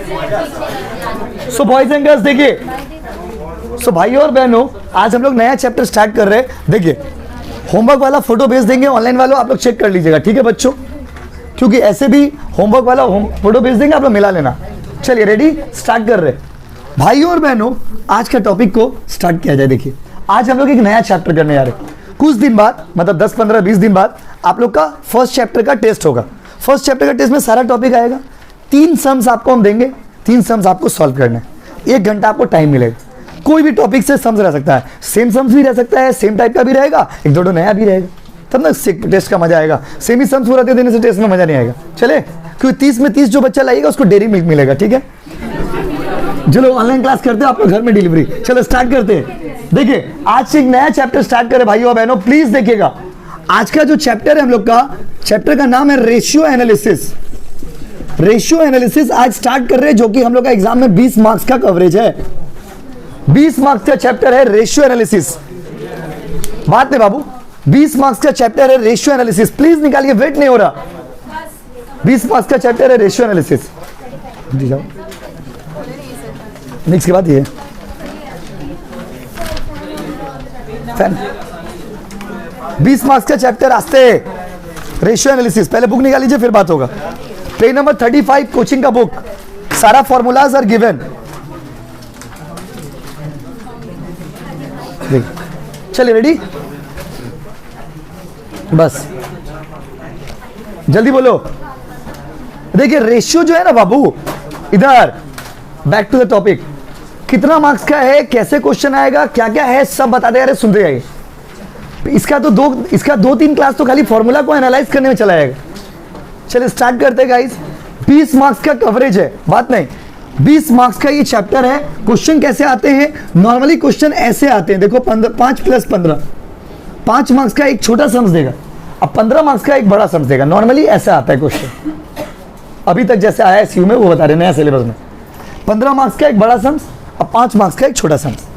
So boys and girls देखिए, सो भाइयों और बहनों, आज हम लोग नया चैप्टर स्टार्ट कर रहे हैं। देखिए, होमवर्क वाला फोटो भेज देंगे ऑनलाइन वालों, आप लोग चेक कर लीजिएगा, ठीक है बच्चों, क्योंकि ऐसे भी होमवर्क वाला फोटो भेज देंगे, आप लोग मिला लेना। चलिए रेडी, स्टार्ट कर रहे हैं। भाइयों और बहनों, आज का टॉपिक को स्टार्ट किया जाए। देखिए, आज हम लोग एक नया चैप्टर करने जा रहे हैं। कुछ दिन बाद, मतलब 10, 15, 20 दिन बाद आप लोग का फर्स्ट चैप्टर का टेस्ट होगा। फर्स्ट चैप्टर का टेस्ट में सारा टॉपिक आएगा। 3 सम्स आपको हम देंगे, 3 सम्स आपको सॉल्व करना है। 1 घंटा आपको टाइम मिलेगा। कोई भी टॉपिक से सम्स रह सकता है, सेम सम्स भी रह सकता है, सेम टाइप का भी रहेगा, एक दो नया भी रहेगा, तब ना टेस्ट का मजा आएगा। सेम ही सम्स पूरा देने से टेस्ट में मजा नहीं आएगा। चले, क्योंकि 30 में 30 जो बच्चा लाएगा उसको डेयरी मिल्क मिलेगा, ठीक है। जो लोग ऑनलाइन क्लास करते हैं, आप लोग घर में डिलीवरी। चलो स्टार्ट करते हैं। देखिए, आज से एक नया चैप्टर स्टार्ट करें भाइयों और बहनों, प्लीज देखिएगा। आज का जो चैप्टर है हम लोग का, चैप्टर का नाम है रेशियो एनालिसिस। रेशियो एनालिसिस आज स्टार्ट कर रहे हैं, जो कि हम लोग का एग्जाम में 20 मार्क्स का कवरेज है। 20 मार्क्स का चैप्टर है रेशियो एनालिसिस। बात नहीं बाबू, 20 मार्क्स का चैप्टर है रेशियो एनालिसिस। प्लीज निकालिए, वेट नहीं हो रहा। 20 मार्क्स का चैप्टर है रेशियो एनालिसिस। नेक्स्ट के बाद ये 20 मार्क्स का चैप्टर आस्ते रेशियो एनालिसिस। पहले बुक निकाल लीजिए, फिर बात होगा। पेज नंबर 35 कोचिंग का बुक, सारा फॉर्मूलाज आर गिवन। चलिए रेडी, बस जल्दी बोलो। देखिए, रेशियो जो है ना बाबू, इधर बैक टू द टॉपिक, कितना मार्क्स का है, कैसे क्वेश्चन आएगा, क्या क्या है, सब बता दे। अरे सुनते जाइए, इसका 2-3 क्लास तो खाली फॉर्मूला को एनालाइज करने में चला जाएगा। चलिए स्टार्ट करते हैं गाइस। 20 मार्क्स का कवरेज है, बात नहीं, 20 मार्क्स का ये चैप्टर है। क्वेश्चन कैसे आते हैं? नॉर्मली क्वेश्चन ऐसे आते हैं, देखो 5 + 15, 5 मार्क्स का एक छोटा सम्स देगा, अब 15 मार्क्स का एक बड़ा सम्स देगा। नॉर्मली ऐसा आता है क्वेश्चन, अभी तक जैसे आया SU में, वो बता रहे नया सिलेबस में। 15 मार्क्स का एक बड़ा सम्स, अब 5 मार्क्स का एक छोटा सम्स।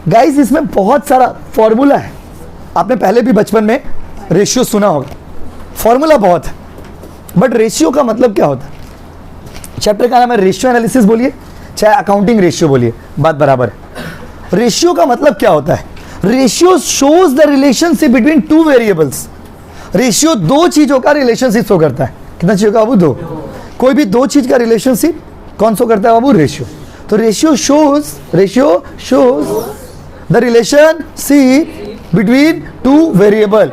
गाइस, इसमें बहुत सारा फॉर्मूला है। आपने पहले भी बचपन में रेशियो सुना होगा, फॉर्मूला बहुत है, बट रेशियो का मतलब क्या होता है? चैप्टर का नाम है रेशियो एनालिसिस बोलिए, चाहे अकाउंटिंग रेशियो बोलिए, बात बराबर है। रेशियो का मतलब क्या होता है? Ratio shows the relationship between 2 variables. Ratio 2 चीजों का रिलेशनशिप शो करता है। कितना चीजों का बाबू? 2। कोई भी 2 चीज का रिलेशनशिप कौन शो करता है बाबू? रेशियो। तो ratio shows the relationship between 2 variable.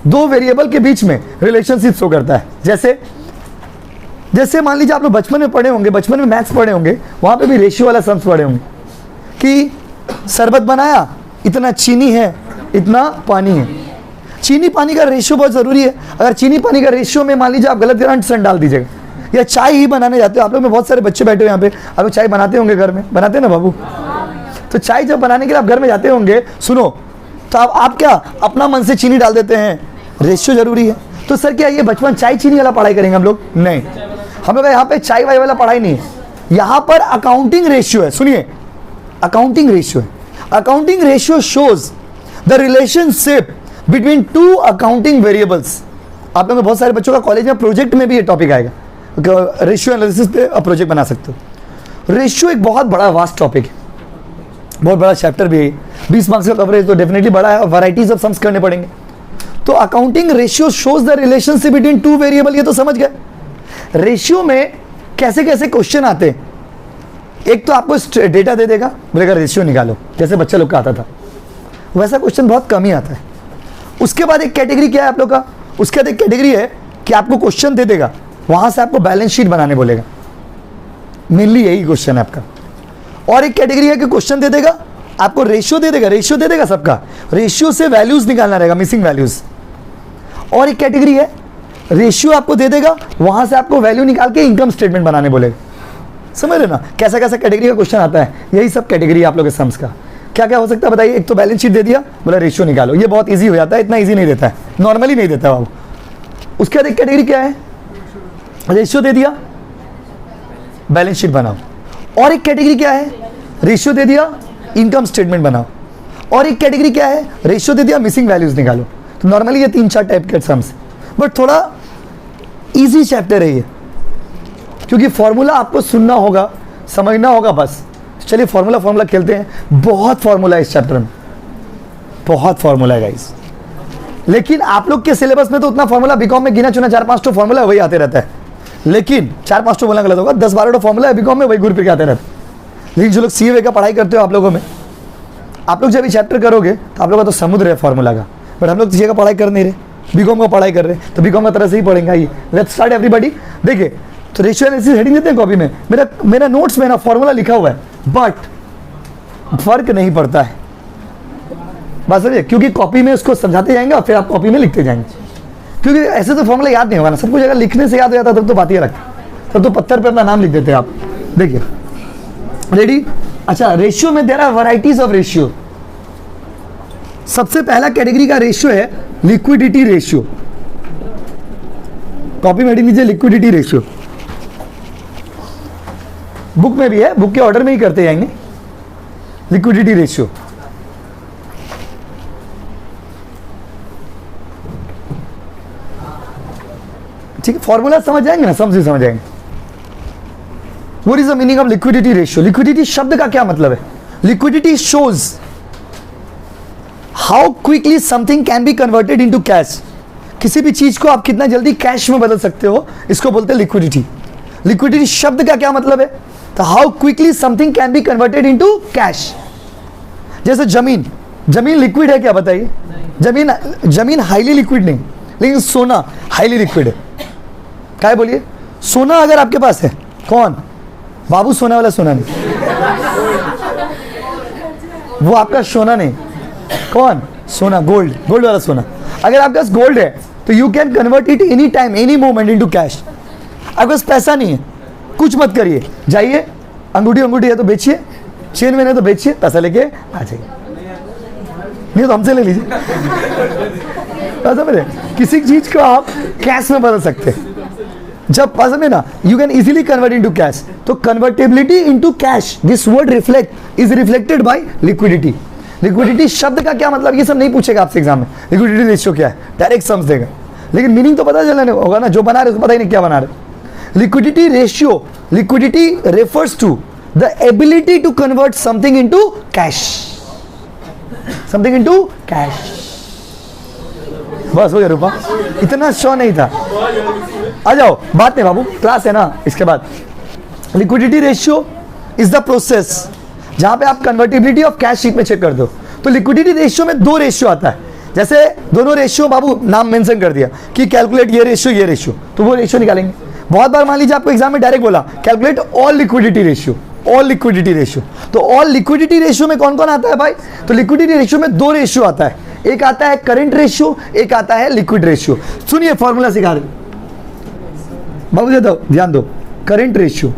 2 variable के बीच में रिलेशनशिप शो करता है। जैसे मान लीजिए आप लोग बचपन में पढ़े होंगे, बचपन में मैथ्स पढ़े होंगे, वहां पे भी रेशियो वाला सम्स पढ़े होंगे कि शरबत बनाया, इतना चीनी है, इतना पानी है। चीनी पानी का रेशियो बहुत जरूरी है। अगर चीनी पानी का रेशियो में मान लीजिए आप गलत 100% डाल दीजिएगा, या चाय ही बनाने जाते हो, आप लोग में बहुत सारे बच्चे बैठे हो यहाँ पे, आप लोग चाय बनाते होंगे घर में, बनाते हैं ना बाबू? तो चाय जब बनाने के लिए आप घर में जाते होंगे, सुनो, तो आप क्या अपना मन से चीनी डाल देते हैं? रेशियो जरूरी है। तो सर क्या ये बचपन चाय चीनी वाला पढ़ाई करेंगे हम लोग? नहीं, हम लोग यहाँ पे चाय वाई वाला पढ़ाई नहीं है। यहाँ पर अकाउंटिंग रेशियो है। सुनिए, अकाउंटिंग रेशियो है। Accounting ratio shows the relationship between 2 accounting variables. आप लोग बहुत सारे बच्चों का कॉलेज में प्रोजेक्ट में भी ये टॉपिक आएगा, रेशियो एनालिसिस पे प्रोजेक्ट बना सकते हो। रेशियो एक बहुत बड़ा वास्ट टॉपिक है, बहुत बड़ा चैप्टर भी है। 20 मार्क्स का कवरेज तो डेफिनेटली बड़ा है, और वैराइटीज ऑफ सम्स करने पड़ेंगे। तो accounting ratio shows the relationship between 2 variable, ये तो समझ गए। रेशियो में कैसे कैसे क्वेश्चन आते हैं? एक तो आपको डेटा दे देगा, बोलेगा रेशियो निकालो, जैसे बच्चा लोग का आता था, वैसा क्वेश्चन बहुत कम ही आता है। उसके बाद एक कैटेगरी क्या है आप लोग का? उसके बाद एक कैटेगरी है कि आपको क्वेश्चन दे देगा, वहां से आपको बैलेंस शीट बनाने बोलेगा, मेनली यही क्वेश्चन है आपका। और एक कैटेगरी है कि क्वेश्चन दे देगा, आपको रेशियो दे देगा सबका, रेशियो से वैल्यूज निकालना रहेगा, मिसिंग वैल्यूज। और एक कैटेगरी है, रेशियो आपको दे देगा, वहां से आपको वैल्यू निकाल के इनकम स्टेटमेंट बनाने बोलेगा। समझ रहे ना कैसा कैसा कैटेगरी का क्वेश्चन आता है? यही सब कैटेगरी आप लोग के सम्स का। क्या क्या हो सकता है बताइए? एक तो बैलेंस शीट दे दिया, बोला रेशियो निकालो, ये बहुत इजी हो जाता है, इतना इजी नहीं देता है, नॉर्मली नहीं देता है बाबू। उसके बाद एक कैटेगरी क्या है? रेशियो दे दिया, बैलेंस शीट बनाओ। और एक कैटेगरी क्या है? रेशियो दे दिया, इनकम स्टेटमेंट बनाओ। और एक कैटेगरी क्या है? रेशियो दे दिया, मिसिंग वैल्यूज निकालो। तो नॉर्मली ये 3-4 टाइप के सम्स, बट थोड़ा इजी चैप्टर है ये, क्योंकि फॉर्मूला आपको सुनना होगा, समझना होगा बस। चलिए फॉर्मूला खेलते हैं। बहुत फॉर्मूला है इस चैप्टर में, बहुत फॉर्मूला है गाइस। लेकिन आप लोग के सिलेबस में तो उतना फॉर्मूला बीकॉम में गिना चुना 4-5 तो फॉर्मूला वही आते रहता है। लेकिन 4-5 तो बोलना गलत होगा, 10-12 तो फॉर्मूला है बीकॉम में, वही घूर फिर के आते रहते हैं। लेकिन जो लोग सीए का पढ़ाई करते हो आप लोगों में, आप लोग जब ये चैप्टर करोगे तो आप लोगों का तो समुद्र है फॉर्मूला का। बट हम लोग सीए का पढ़ाई कर नहीं रहे, बीकॉम का पढ़ाई कर रहे हैं, तो बीकॉम का तरह से ही पढ़ेंगे। आइए लेट्स स्टार्ट एवरीबॉडी। देखिए तो रेशियो एनालिसिस हेडिंग देते हैं कॉपी में, मेरा नोट्स में ना फॉर्मूला लिखा हुआ है, बट फर्क नहीं पड़ता है। बात समझिए, क्योंकि कॉपी में उसको समझाते जाएंगे और फिर आप कॉपी में लिखते जाएंगे। क्योंकि ऐसे तो फॉर्मूला याद नहीं होगा ना, सब कुछ अगर लिखने से याद हो जाता तब तो बात ही रखते, तब तो पत्थर पे अपना नाम लिख देते आप। देखिए रेडी। अच्छा, रेशियो में there are varieties of ratio. सबसे पहला कैटेगरी का रेशियो है लिक्विडिटी रेशियो। कॉपी में हेडिंग लीजिए लिक्विडिटी रेशियो। बुक में भी है, बुक के ऑर्डर में ही करते जाएंगे। लिक्विडिटी रेशियो, ठीक है, फॉर्मूला समझ जाएंगे ना, समझ जाएंगे। What is the meaning of liquidity ratio? Liquidity शब्द का क्या मतलब है? Liquidity shows how quickly something can be converted into cash. किसी भी चीज को आप कितना जल्दी कैश में बदल सकते हो, इसको बोलते हैं लिक्विडिटी। लिक्विडिटी शब्द का क्या मतलब है? तो how quickly something can be converted into cash. जैसे जमीन लिक्विड है क्या बताइए? जमीन हाईली लिक्विड नहीं, लेकिन सोना हाईली लिक्विड है। क्या है बोलिए? सोना अगर आपके पास है, कौन बाबू? सोना वाला सोना नहीं, वो आपका सोना नहीं। कौन? सोना, गोल्ड वाला सोना। अगर आपके पास गोल्ड है तो you can convert it any time any moment into cash. आपके पास पैसा नहीं है, कुछ मत करिए, जाइए अंगूठी है तो बेचिए, चेन में है तो बेचिए, पैसा लेके आ जाइए। नहीं तो हमसे ले लीजिए। समझे? किसी चीज को आप कैश में बदल सकते हैं। जब पसंद है ना, you can easily convert into cash. तो convertibility into cash, this word is reflected by liquidity. Liquidity शब्द का क्या मतलब, ये सब नहीं पूछेगा आपसे एग्जाम में। लिक्विडिटी रेशियो क्या है, डायरेक्ट समझ देगा, लेकिन मीनिंग तो पता चलना होगा ना। जो बना रहे उसको पता ही नहीं क्या बना रहे। Liquidity ratio, liquidity refers to the ability to convert something into cash. Something into cash. बस हो गया रूपा, इतना शो नहीं था। आ जाओ, बात नहीं बाबू, क्लास है ना। इसके बाद liquidity ratio is the process जहां पे आप कन्वर्टिबिलिटी ऑफ कैश शीट में चेक कर दो। तो लिक्विडिटी रेशियो में 2 रेशियो आता है। जैसे दोनों रेशियो बाबू नाम मेंशन कर दिया कि कैलकुलेट ये रेशियो, तो वो रेशियो निकालेंगे। बहुत बार मान लीजिए आपको एग्जाम में डायरेक्ट बोला कैलकुलेट ऑल लिक्विडिटी रेशियो, तो ऑल लिक्विडिटी रेशियो में कौन कौन आता है भाई? तो लिक्विडिटी रेशियो में 2 रेशियो आता है। एक आता है करंट रेशियो, एक आता है लिक्विड रेशियो। सुनिए फॉर्मूला सिखा रहे बाबू, ध्यान दो। Current ratio,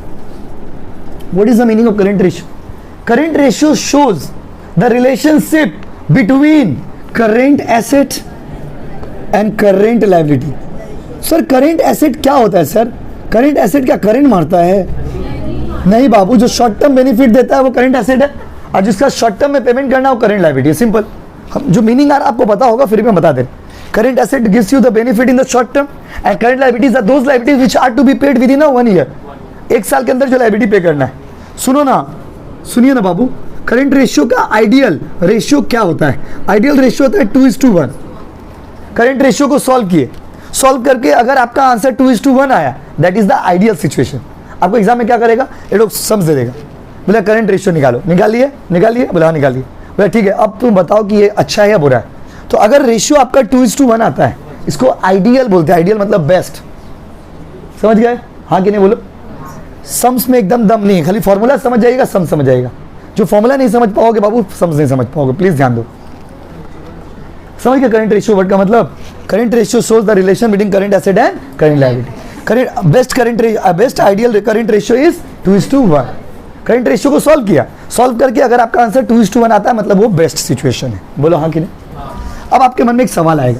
what is the meaning of current ratio? Current ratio shows the relationship between current asset and current liability. Sir current asset क्या होता है? सर करंट एसेट क्या करंट मारता है? नहीं बाबू, जो शॉर्ट टर्म बेनिफिट देता है वो करंट एसेट है, और जिसका शॉर्ट टर्म में पेमेंट करना है वो करंट लायबिलिटी है। सिंपल। जो मीनिंग आपको पता होगा फिर भी मैं बता दे। Current asset gives you the benefit in the short term and current liabilities are those liabilities which are to be paid within 1 year. 1 साल के अंदर जो लायबिलिटी पे करना है। सुनिए ना बाबू, करंट रेशियो का आइडियल रेशियो क्या होता है? आइडियल रेशियो होता है 2:1। करंट रेशियो को सॉल्व करके अगर आपका आंसर 2:1 आया, that is the ideal situation. आपको एग्जाम में क्या करेगा, ये लोग समझ दे देगा, बोला करंट रेशियो निकालो। निकालिए, बोला निकालिए। बोला ठीक है, अब तुम बताओ कि ये अच्छा है या बुरा है। तो अगर रेशियो आपका 2:1 आता है, इसको आइडियल बोलते हैं। आइडियल मतलब बेस्ट। समझ गए? हाँ कि नहीं बोलो? सम्स में एकदम दम नहीं है, खाली फॉर्मूला समझ जाइएगा, सम समझ जाइएगा। जो फॉर्मूला नहीं समझ पाओगे बाबू, सम्स नहीं समझ पाओगे। प्लीज ध्यान दो। समझ गए करंट रेशियो वर्ड का मतलब? Current ratio shows the relation between current asset and current liability. Best ideal current ratio is 2:1। Current ratio को सॉल्व करके अगर आपका आंसर 2:1 आता है, मतलब वो बेस्ट सिचुएशन है। बोलो हाँ कि नहीं? अब आपके मन में एक सवाल आएगा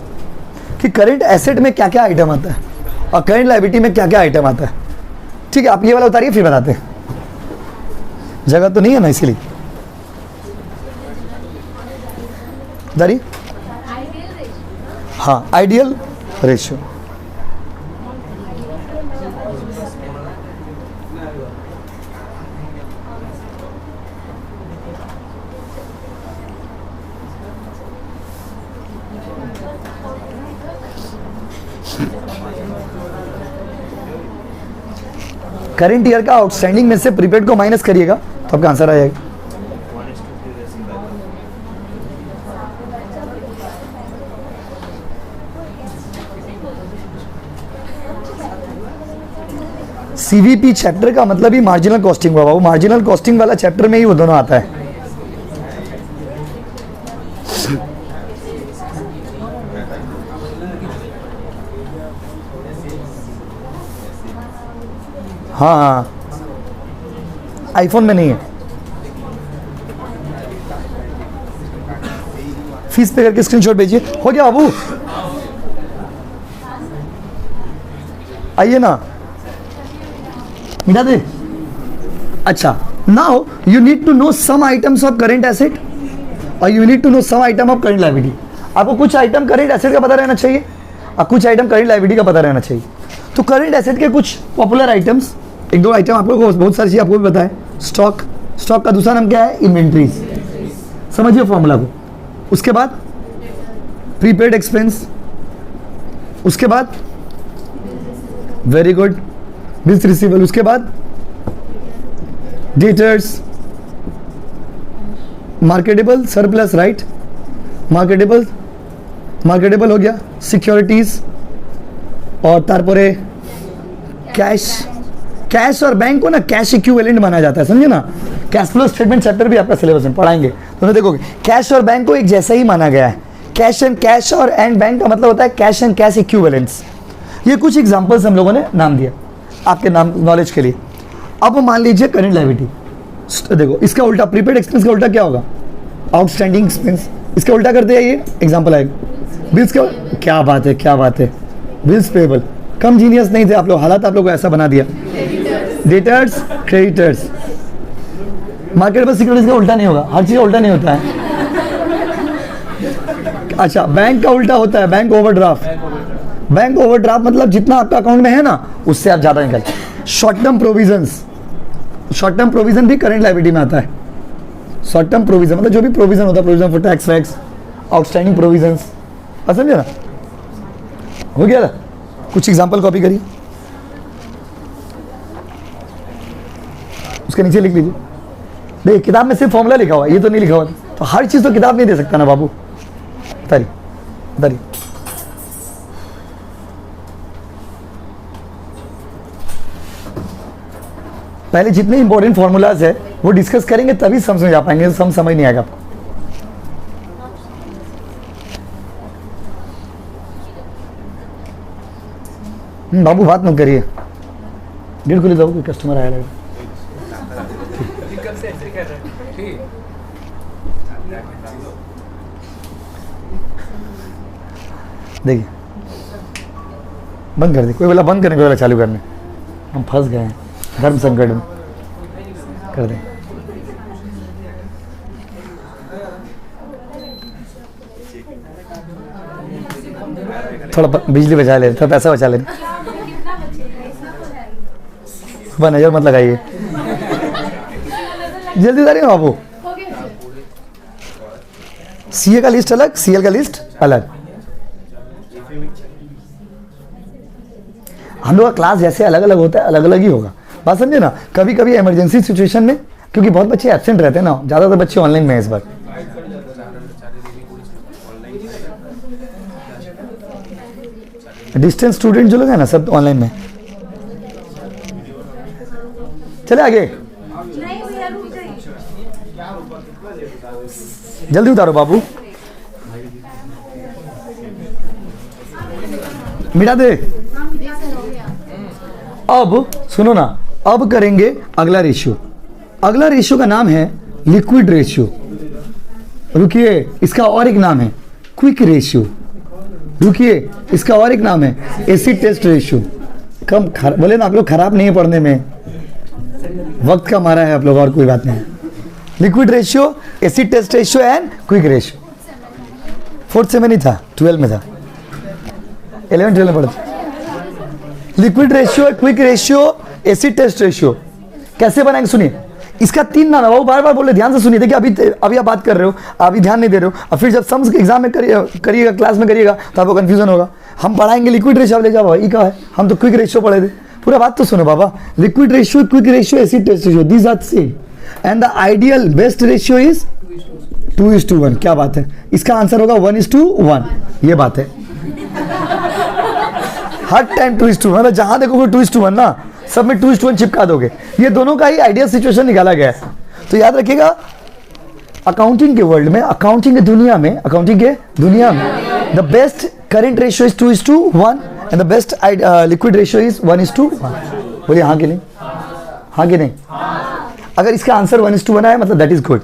कि करंट एसेट में क्या क्या आइटम आता है और करंट लायबिलिटी में क्या क्या आइटम आता है। ठीक है, आप ये वाला उतारिए फिर बताते हैं। जगह तो नहीं है ना, इसीलिए उतारिए। हाँ, आइडियल रेशियो। करंट ईयर का आउटस्टैंडिंग में से प्रीपेड को माइनस करिएगा तो आपका आंसर आ जाएगा। सीवीपी चैप्टर का मतलब ही मार्जिनल कॉस्टिंग हुआ, वो मार्जिनल कॉस्टिंग वाला चैप्टर में ही वो दोनों आता है। हाँ हाँ, आईफोन में नहीं है। फीस पे करके स्क्रीनशॉट भेजिए। हो गया बाबू, आइए ना, मिटा दे। अच्छा, now you need to know some items of current asset और you need to know some item of current liability. आपको कुछ आइटम करेंट एसेट का पता रहना चाहिए और कुछ आइटम करेंट लायबिलिटी का पता रहना चाहिए। तो करेंट एसेट के कुछ पॉपुलर आइटम्स, एक दो आइटम आपको, बहुत सारी चीज़ आपको भी पता है। स्टॉक, स्टॉक का दूसरा नाम क्या है? इन्वेंट्रीज। समझिए फॉर्मूला को। उसके बाद प्रीपेड एक्सपेंस, उसके बाद वेरी गुड बिल्स रिसीवेबल, उसके बाद debtors, marketable surplus, right, marketable, marketable हो गया, सिक्योरिटीज और तारपरे कैश। कैश और बैंक को ना कैश इक्विवेलेंट माना जाता है, समझे ना। कैश फ्लो स्टेटमेंट चैप्टर भी आपका सिलेबस में पढ़ाएंगे तो देखोगे कैश और बैंक को एक जैसा ही माना गया है। कैश और एंड बैंक का मतलब होता है कैश एंड कैश इक्विवेलेंट्स। ये कुछ एग्जांपल्स हम लोगों ने नाम दिया आपके नाम नॉलेज के लिए। अब मान लीजिए करंट लायबिलिटी, देखो इसका उल्टा, प्रीपेड एक्सपेंस का उल्टा क्या होगा? Outstanding expense. इसका उल्टा कर दिया, ये एग्जांपल आएगा। बिल्स का, क्या बात है, क्या बात है, बिल्स पेबल। कम जीनियस नहीं थे आप लोग, हालात आप लोग को ऐसा बना दिया। Debtors, creditors. मार्केटेबल सिक्योरिटीज का उल्टा नहीं होगा, हर चीज उल्टा नहीं होता है। अच्छा, बैंक का उल्टा होता है, बैंक ओवरड्राफ्ट। बैंक ओवरड्राफ्ट मतलब जितना आपका अकाउंट में है ना उससे आप ज्यादा निकलते हैं। Short term provisions, short term provision भी करंट लायबिलिटी में आता है। शॉर्ट टर्म प्रोविजन मतलब जो भी प्रोविजन होता है, provision for tax wax, outstanding provisions, समझे ना। हो गया ना, कुछ एग्जांपल कॉपी करिए, उसके नीचे लिख लीजिए। देखिए किताब में सिर्फ फॉर्मूला लिखा हुआ है, ये तो नहीं लिखा हुआ, तो हर चीज तो किताब नहीं दे सकता ना बाबू। बताइए बताइए, पहले जितने इंपॉर्टेंट फॉर्मूलाज है वो डिस्कस करेंगे तभी समझ में आ पाएंगे, तो समझ नहीं आएगा आपको। बाबू बात मत करिए, डेढ़ खुले जाओ, कोई कस्टमर आया लगेगा। देखिए बंद कर दे, कोई बोला बंद करने, कोई बोला चालू करने। हम फंस गए हैं धर्म संकट में, कर दें। थोड़ा बिजली बचा ले, थोड़ा पैसा बचा ले, नजर मत लगाइए। जल्दी जा रही हो बाबू। सीए का लिस्ट अलग, सीएल का लिस्ट अलग। हम लोग का क्लास जैसे अलग अलग होता है, अलग अलग ही होगा, बात समझे ना। कभी कभी इमरजेंसी सिचुएशन में, क्योंकि बहुत बच्चे एब्सेंट रहते हैं ना, ज़्यादातर बच्चे ऑनलाइन में है इस बार। डिस्टेंस स्टूडेंट जो लोग हैं ना सब ऑनलाइन में। चले आगे, जल्दी उतारो बाबू, मिटा दे। अब सुनो ना, अब करेंगे अगला रेशियो। अगला रेशियो का नाम है लिक्विड रेशियो। रुकिए, इसका और एक नाम है क्विक रेशियो। रुकिए, इसका और एक नाम है एसिड टेस्ट रेशियो। कम बोले ना आप लोग खराब नहीं है पढ़ने में, वक्त का मारा है आप लोग, और कोई बात नहीं। Liquid ratio, acid test ratio and quick ratio. 4th से में नहीं था, 12 में था, 11-12 में पढ़ा था। Liquid ratio, quick ratio, acid test ratio कैसे बनाएंगे सुनिए। इसका 3 नाम है, वो बार बार बोले, ध्यान से सुनिए। देखिए अभी आप बात कर रहे हो, अभी ध्यान नहीं दे रहे हो, और फिर जब सम्स एग्जाम में करिएगा, क्लास में करिएगा तो आपको कंफ्यूजन होगा। हम पढ़ाएंगे लिक्विड रेशियो, ले जाओ ये क्या है, हम तो क्विक रेशियो पढ़े थे। पूरा बात तो सुनो बाबा. Liquid ratio, quick ratio, acid test ratio, these are same and the ideal best ratio is 2:1. क्या बात है, इसका आंसर होगा 1:1. ये बात है, हर टाइम 2:1, मतलब जहां देखोगे 2:1 ना, सब में 2:1 चिपका दोगे. ये दोनों का ही आइडियल सिचुएशन निकाला गया है. तो याद रखिएगा, अकाउंटिंग के वर्ल्ड में, अकाउंटिंग के दुनिया में the best current ratio is 2:1 and the best liquid ratio is 1:1. बोलिए हाँ कि नहीं, हाँ कि नहीं. अगर इसका आंसर 1:1 है मतलब दैट इज गुड.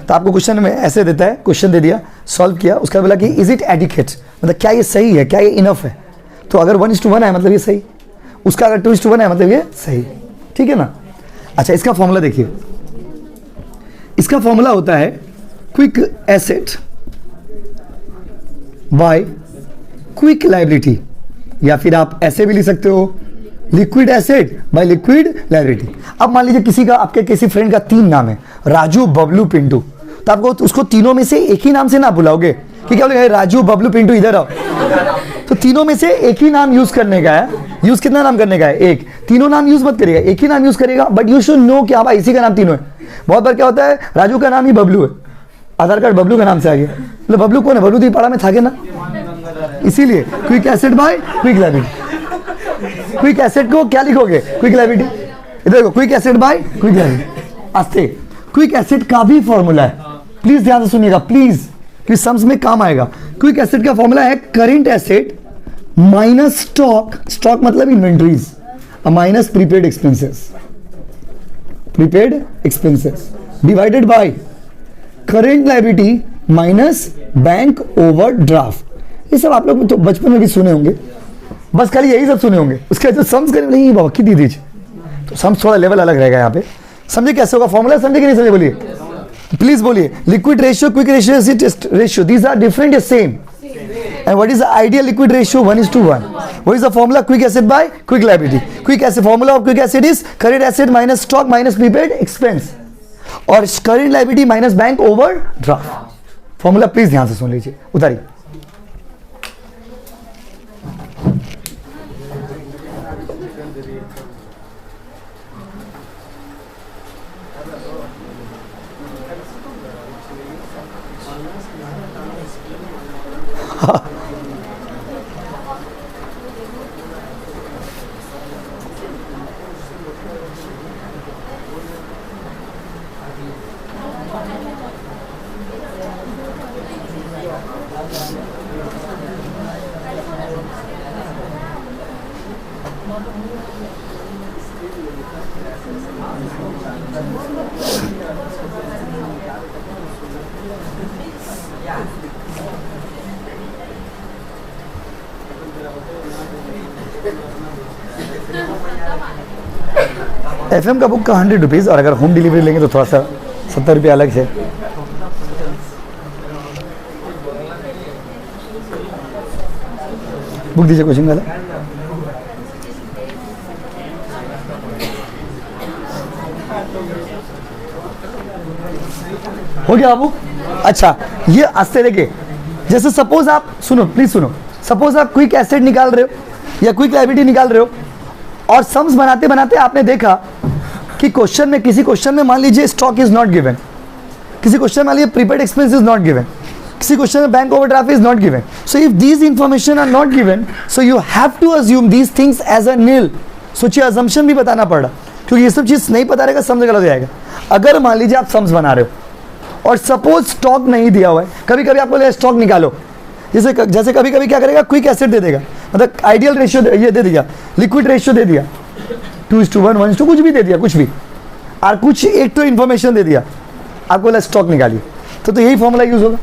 तो आपको क्वेश्चन में ऐसे देता है, क्वेश्चन दे दिया, सॉल्व किया, उसका बोला कि इज इट एडिक्वेट, मतलब क्या ये सही है, क्या ये इनफ है. तो अगर 1:1 है मतलब ये सही, उसका अगर 2:1 है मतलब ये सही. ठीक है ना. अच्छा, इसका फॉर्मूला देखिए. इसका फॉर्मूला होता है quick asset by quick liability, या फिर आप ऐसे भी लिख सकते हो liquid asset by liquid liability. अब मान लीजिए किसी का, आपके किसी फ्रेंड का 3 नाम है, राजू, बबलू, पिंटू. तो आपको उसको तीनों में से एक ही नाम से ना बुलाओगे कि क्या बोलेंगे, राजू, बबलू, पिंटू इधर आओ. तो तीनों में से एक ही नाम यूज करने का है. यूज कितना नाम करने का है, एक. तीनों नाम यूज मत करिएगा, एक ही नाम यूज करेगा. बट यू शुड नो कि हाँ भाई इसी का नाम तीनों है. बहुत बार क्या होता है, राजू का नाम ही बबलू है, आधार कार्ड बबलू का नाम से आ गया. मतलब बबलू कौन है, बबलू तो पाड़ा में था ना. इसीलिए quick asset by quick liability. Quick asset को क्या लिखोगे, क्विक लायबिलिटी. इधर देखो, quick asset by quick liability. आस्ते, क्विक एसेट का भी फॉर्मूला है, प्लीज ध्यान से सुनिएगा प्लीज, क्योंकि सम्स में काम आएगा. क्विक एसेट का फॉर्मूला है current asset minus stock, stock मतलब inventories, minus prepaid expenses, divided by current liability minus bank overdraft. ये सब आप लोग तो बचपन में भी सुने होंगे, बस खाली यही सब सुने होंगे. उसका जो सम्स करें नहीं बाबा कितनी दीजिए, तो सम्स थोड़ा लेवल अलग रहेगा यहाँ पे. समझे कैसे होगा फॉर्मूला, समझे कि नहीं समझे, बोलिए प्लीज बोलिए. Liquid ratio, quick ratio, acid test ratio, these are different या same. And what is the ideal liquid ratio? 1:1. What is the formula? Quick acid by quick liability. Quick acid, formula of quick acid is current asset minus stock minus prepaid expense, और current liability minus bank overdraft. Formula please ध्यान से सुन लीजिए, उतारिए. FM का book का 100 rupees, और अगर home delivery लेंगे तो थोड़ा सा 70 रुपये अलग से. बुक दीजिए कोचिंग वाला. हो गया बुक. अच्छा, ये आस्ते देखिए, जैसे सपोज आप सुनो, प्लीज सुनो. सपोज आप क्विक एसेट निकाल रहे हो या क्विक लायबिलिटी निकाल रहे हो, और सम्स बनाते बनाते आपने देखा कि क्वेश्चन में, किसी क्वेश्चन में मान लीजिए स्टॉक इज नॉट गिवन, किसी क्वेश्चन में मान लीजिए prepaid expense is not given, किसी क्वेश्चन में bank overdraft is not given. So if these information are not given, so you have to assume these things as a nil. सोचिए, assumption भी बताना पड़ रहा, क्योंकि ये सब चीज नहीं पता रहेगा, समझ गलत हो जाएगा. अगर मान लीजिए आप सम्स बना रहे हो और सपोज स्टॉक नहीं दिया हुआ है, कभी कभी आपको बोले स्टॉक निकालो, जैसे कभी कभी क्या करेगा, क्विक एसेट दे देगा, मतलब आइडियल रेशियो ये दे दिया, लिक्विड रेशियो दे दिया 2:1, 1:2, कुछ भी दे दिया, कुछ भी, और कुछ एक तो इन्फॉर्मेशन दे दिया, आपको बोला स्टॉक निकालिए. तो यही फॉर्मूला यूज होगा.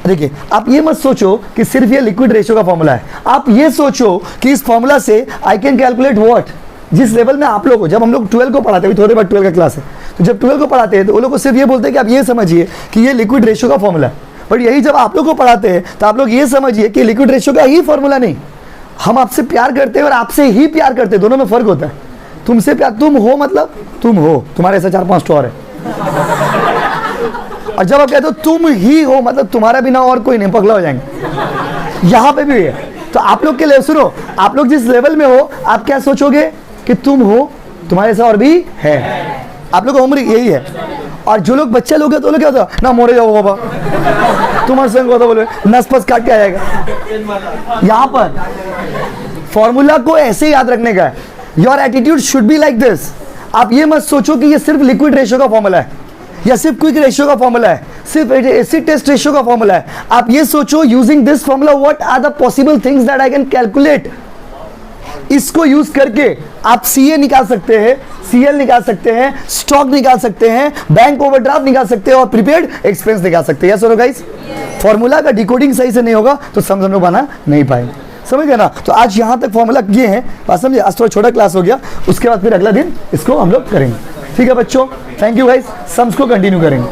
देखिए, आप ये मत सोचो कि सिर्फ ये लिक्विड रेशियो का फॉर्मूला है. आप ये सोचो कि इस फॉर्मूला से आई कैन कैलकुलेट व्हाट. जिस लेवल में आप लोग हो, जब हम लोग 12 को पढ़ाते हैं, थोड़े बाद 12 का क्लास है, तो जब 12 को पढ़ाते हैं तो वो लोग को सिर्फ ये बोलते हैं कि आप ये समझिए कि ये लिक्विड रेशियो का फॉर्मूला है. बट यही जब आप लोग को पढ़ाते हैं तो आप लोग ये समझिए कि लिक्विड रेशियो का ही फॉर्मूला नहीं, हम आपसे प्यार करते हैं और आपसे ही प्यार करते हैं, दोनों में फर्क होता है. तुमसे प्यार, तुम हो मतलब तुम हो, तुम्हारे ऐसा 4-5 और है. और जब आप कहते हो तुम ही हो मतलब तुम्हारा बिना और कोई नहीं, पगला हो जाएंगे. यहाँ पे भी है. तो आप लोग के लिए सुनो, आप लोग जिस लेवल में हो, आप क्या सोचोगे कि तुम हो, तुम्हारे साथ और भी है। आप लोग का उम्र यही है। और जो लोग बच्चे लोग हैं तो लोग क्या होता ना, मोरे जाओ बाबा, तुम्हारे संग होता, बोले नस पस काट के आ जाएगा। यहाँ पर फॉर्मूला को ऐसे याद रखने का है, your attitude should be like this. आप ये मत सोचो कि ये सिर्फ लिक्विड रेशियो का फॉर्मूला है, या सिर्फ क्विक रेशियो का फॉर्मूला है, सिर्फ एसिड टेस्ट रेशियो का फॉर्मूला है। आप ये सोचो, using this formula what are the possible things that I can calculate. इसको यूज करके आप सीए निकाल सकते हैं, सीएल निकाल सकते हैं, स्टॉक निकाल सकते हैं, बैंक ओवरड्राफ्ट निकाल सकते हैं और प्रीपेड एक्सपेंस निकाल सकते हैं। यस और गाइस, फॉर्मूला का डिकोडिंग सही से नहीं होगा तो समझ बना नहीं पाएंगे। समझ गए ना? तो आज यहां तक फॉर्मूला किए हैं, बात समझे? आज थोड़ा छोटा क्लास हो गया, उसके बाद फिर अगला दिन इसको हम लोग करेंगे। ठीक है बच्चों, थैंक यू गाइस, सम्स को कंटिन्यू करेंगे।